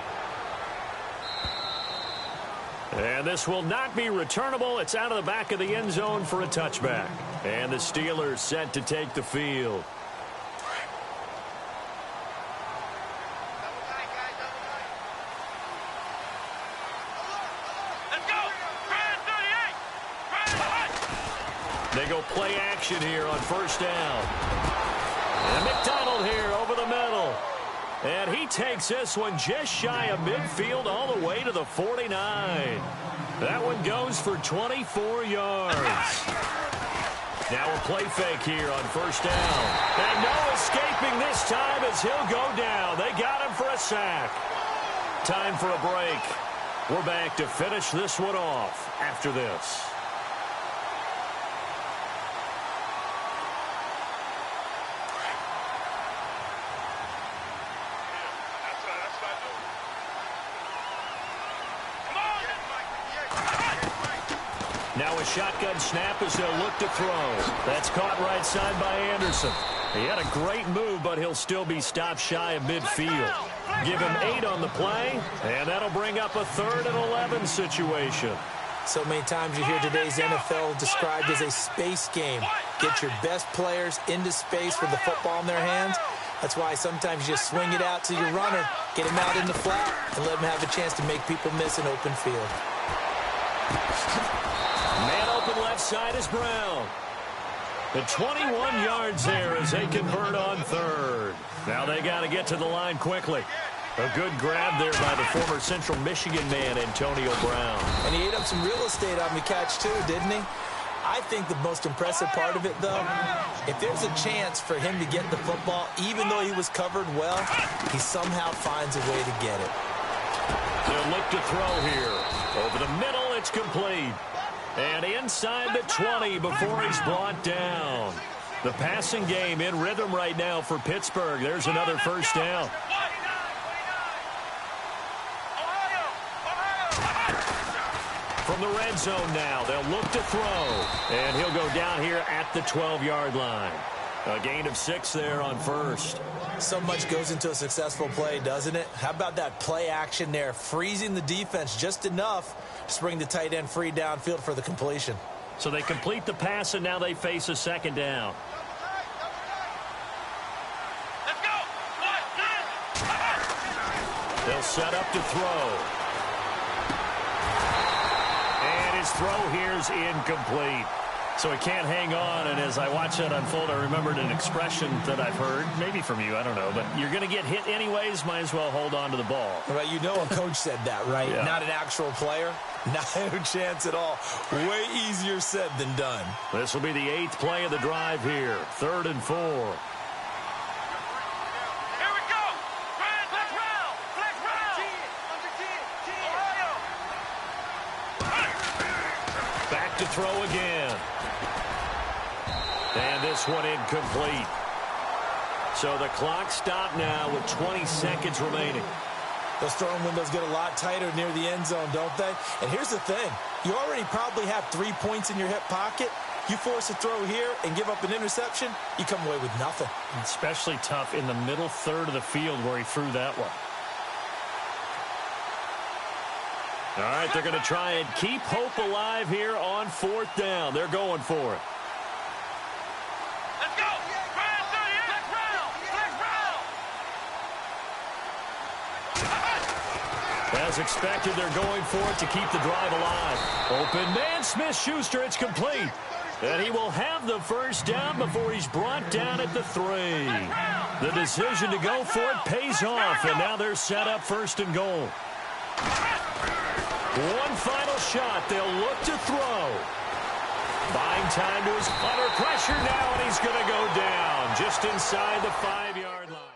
And this will not be returnable. It's out of the back of the end zone for a touchback. And the Steelers set to take the field. They go play action. action here on first down. And McDonald here over the middle. And he takes this one just shy of midfield all the way to the 49. That one goes for 24 yards. Now a play fake here on first down. And no escaping this time as he'll go down. They got him for a sack. Time for a break. We're back to finish this one off after this. Now a shotgun snap as they'll look to throw. That's caught right side by Anderson. He had a great move, but he'll still be stopped shy of midfield. Give him 8 on the play, and that'll bring up a 3rd and 11 situation. So many times you hear today's NFL described as a space game. Get your best players into space with the football in their hands. That's why sometimes you just swing it out to your runner, get him out in the flat, and let him have a chance to make people miss an open field. Man open left side is Brown. The 21 yards there as they convert on 3rd. Now they got to get to the line quickly. A good grab there by the former Central Michigan man, Antonio Brown. And he ate up some real estate on the catch too, didn't he? I think the most impressive part of it, though, if there's a chance for him to get the football, even though he was covered well, he somehow finds a way to get it. They'll look to throw here. Over the middle, it's complete. And inside the 20 before he's brought down. The passing game in rhythm right now for Pittsburgh. There's another first down. From the red zone now, they'll look to throw. And he'll go down here at the 12-yard line. A gain of 6 there on first. So much goes into a successful play, doesn't it? How about that play action there, freezing the defense just enough to bring the tight end free downfield for the completion. So they complete the pass, and now they face a second down. They'll set up to throw. And his throw here's incomplete. So he can't hang on, and as I watch that unfold, I remembered an expression that I've heard, maybe from you, I don't know, but you're going to get hit anyways, might as well hold on to the ball. Well, you know a coach said that, right? Yeah. Not an actual player. Not a chance at all. Way easier said than done. This will be the 8th play of the drive here. 3rd and 4. Here we go. Flex round. Flex round. Ohio. Back to throw again. And this one incomplete. So the clock stopped now with 20 seconds remaining. Those throwing windows get a lot tighter near the end zone, don't they? And here's the thing. You already probably have 3 points in your hip pocket. You force a throw here and give up an interception, you come away with nothing. Especially tough in the middle third of the field where he threw that one. All right, they're going to try and keep hope alive here on 4th down. They're going for it. Let's go. Flex round. Flex round. As expected, they're going for it to keep the drive alive. Open man, Smith-Schuster, it's complete. And he will have the first down before he's brought down at the 3. The decision to go for it pays off, and now they're set up 1st and goal. One final shot. They'll look to throw. Buying time to his under pressure now, and he's going to go down just inside the 5-yard line.